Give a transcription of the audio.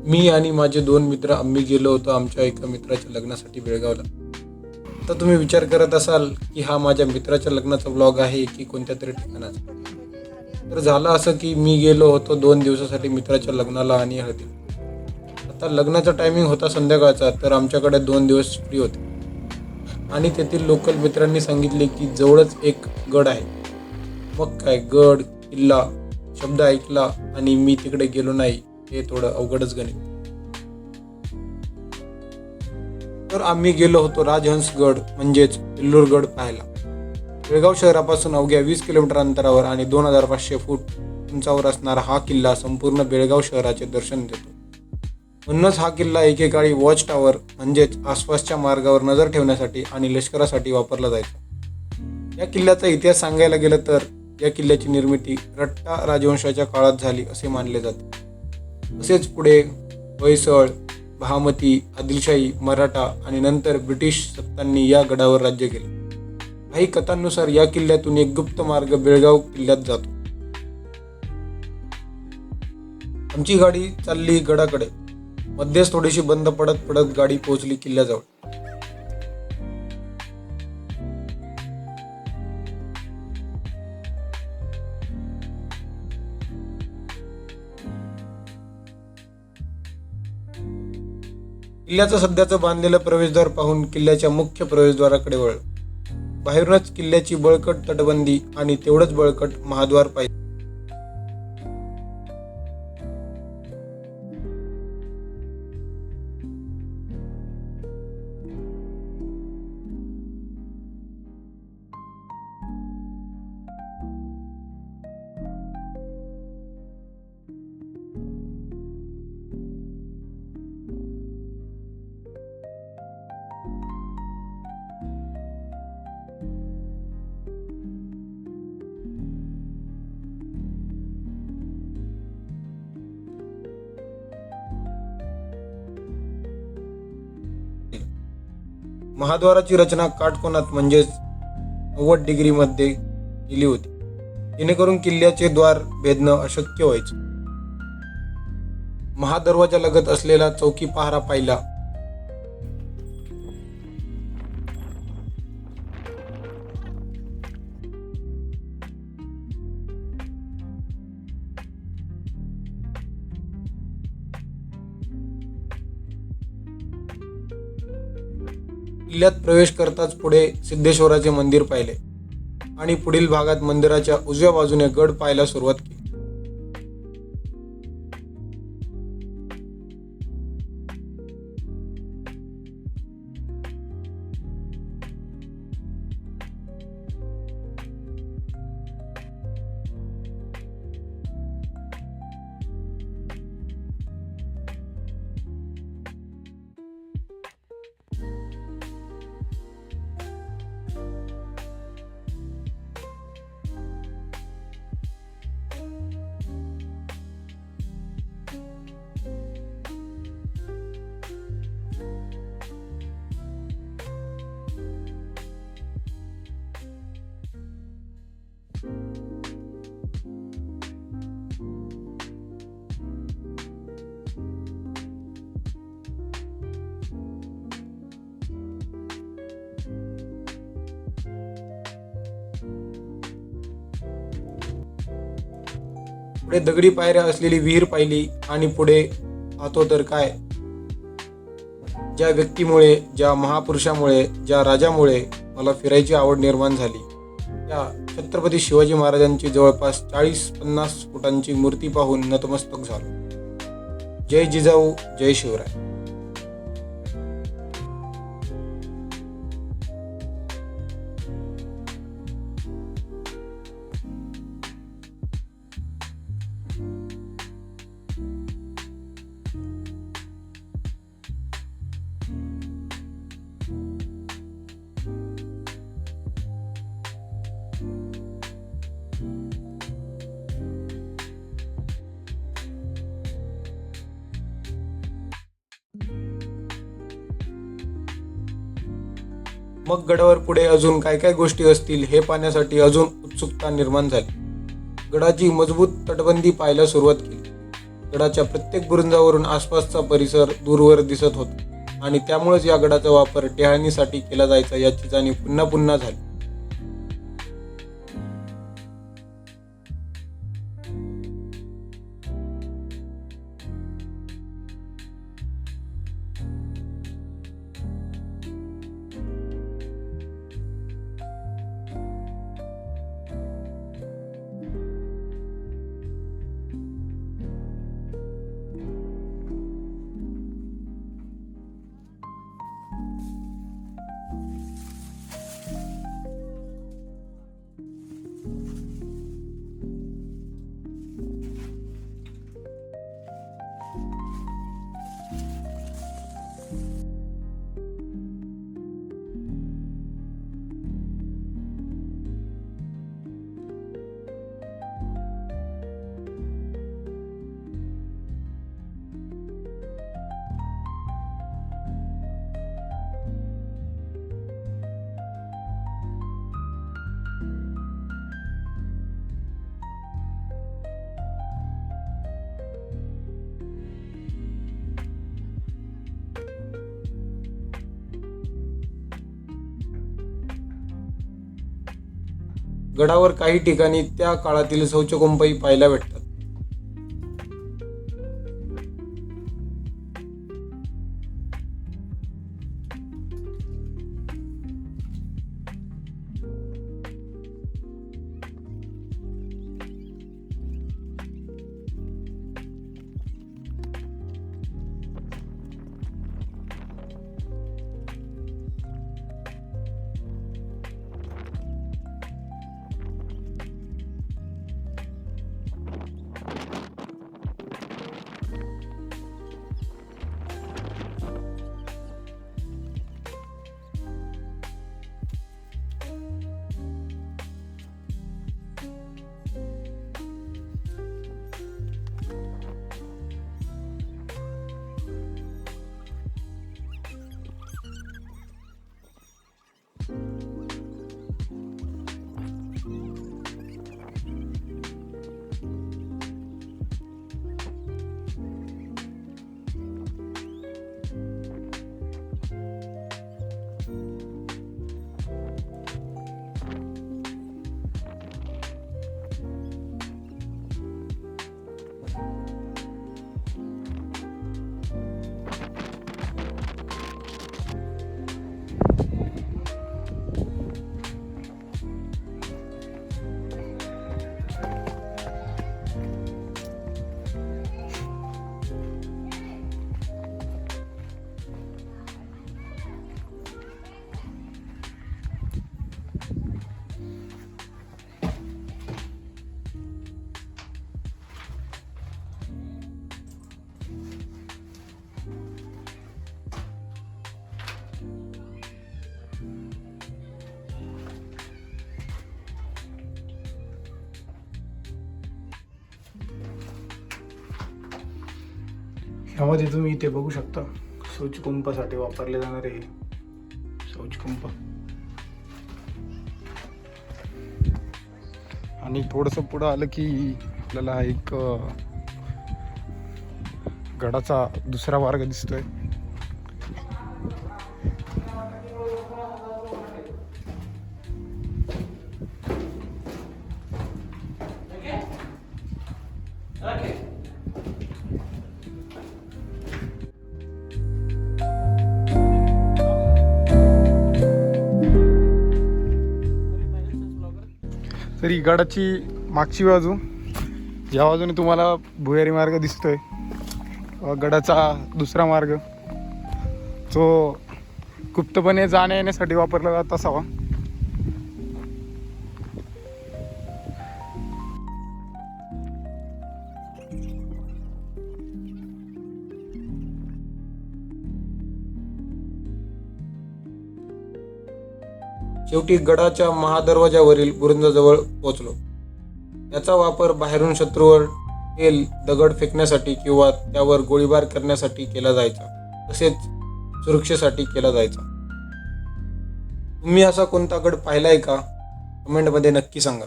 मी आणि माझे 2 मित्र आम्ही गेलो होतो आमच्या एका मित्राच्या लग्नासाठी बेळगावला. आता तुम्ही विचार करत असाल की हा माझ्या मित्राच्या लग्नाचा व्लॉग आहे की कोणत्या तरी ठिकाणाचा. तर झालं असं की मी गेलो होतो 2 दिवसासाठी मित्राच्या लग्नाला आणि हळदीला. आता लग्नाचा टायमिंग होता संध्याकाळचा, तर आमच्याकडे 2 दिवस फ्री होते आणि तेथील लोकल मित्रांनी सांगितले की जवळच एक गड आहे. मग काय, गड किल्ला शब्द ऐकला आणि मी तिकडे गेलो नाही हे थोडं अवघडच गणित. तर आम्ही गेलो होतो राजहंसगड म्हणजेच वेल्लूरगड पाहायला. बेळगाव शहरापासून अवघ्या 20 किलोमीटर अंतरावर आणि 2500 फूट उंचावर असणारा हा किल्ला संपूर्ण बेळगाव शहराचे दर्शन देतो. म्हणूनच हा किल्ला एकेकाळी वॉच टॉवर म्हणजेच आसपासच्या मार्गावर नजर ठेवण्यासाठी आणि लष्करासाठी वापरला जायचा. या किल्ल्याचा इतिहास सांगायला गेलं तर या किल्ल्याची निर्मिती रट्टा राजवंशाच्या काळात झाली असे मानले जाते. तसेच पुढे होयसळ, बहामती, आदिलशाही, मराठा आणि नंतर ब्रिटिश सत्तांनी या गडावर राज्य केले. काही कथांनुसार या किल्ल्यातून एक गुप्त मार्ग बेळगाव किल्ल्यात जातो. आमची गाडी चालली गडाकडे. मध्येच थोडीशी बंद पडत पडत गाडी पोहोचली किल्ल्याजवळ. किल्ल्याचं सध्याचं बांधलेलं प्रवेशद्वार पाहून किल्ल्याच्या मुख्य प्रवेशद्वाराकडे वळलो. बाहेरूनच किल्ल्याची बळकट तटबंदी आणि तेवढंच बळकट महाद्वार पाहिजे. महाद्वाराची रचना काटकोनात म्हणजेच 90 डिग्रीमध्ये केली होती, जेणेकरून किल्ल्याचे द्वार भेदणं अशक्य व्हायचं. महादरवाजा लगत असलेला चौकी पहारा पाहिला. किल्ल्यात प्रवेश करताच पुढे सिद्धेश्वराचे मंदिर पाहिले आणि पुढील भागात मंदिराच्या उजव्या बाजूने गड पाहायला सुरुवात केली. पुढे दगडी पायऱ्या असलेली विहीर पाहिली आणि पुढे पाहतो तर काय, ज्या व्यक्तीमुळे, ज्या महापुरुषामुळे, ज्या राजामुळे मला फिरायची आवड निर्माण झाली, त्या छत्रपती शिवाजी महाराजांची जवळपास 40-50 फुटांची मूर्ती पाहून नतमस्तक झालो. जय जिजाऊ, जय शिवराय. मग गडावर पुढे अजून काय काय गोष्टी असतील हे पाहण्यासाठी अजून उत्सुकता निर्माण झाली. गडाची मजबूत तटबंदी पाहायला सुरुवात केली. गडाच्या प्रत्येक बुरुजावरून आसपासचा परिसर दूरवर दिसत होता आणि त्यामुळेच या गडाचा वापर टेहळणीसाठी केला जायचा याची जाणीव पुन्हा पुन्हा झाली. गडावर काही ठिकाणी त्या काळातील शौचकोंपही पाहायला भेटतात. यामध्ये तुम्ही इथे बघू शकता शौचकुंपासाठी वापरले जाणारे शौचकुंप. आणि थोडंसं पुढं आलं की आपल्याला एक गडाचा दुसरा मार्ग दिसतोय. तर ही गडाची मागची बाजू, ज्या बाजूने तुम्हाला भुयारी मार्ग दिसतोय, गडाचा दुसरा मार्ग जो गुप्तपणे जाण्या येण्यासाठी वापरला जात असावा. शेवटी गडाच्या महादरवाजावरील बुरुजाजवळ पोहोचलो. याचा वापर बाहेरून शत्रूवर तेल, दगड फेकण्यासाठी किंवा त्यावर गोळीबार करण्यासाठी केला जायचा, तसेच सुरक्षेसाठी केला जायचा. तुम्ही असा कोणता गड पाहिलाय का? कमेंटमध्ये नक्की सांगा.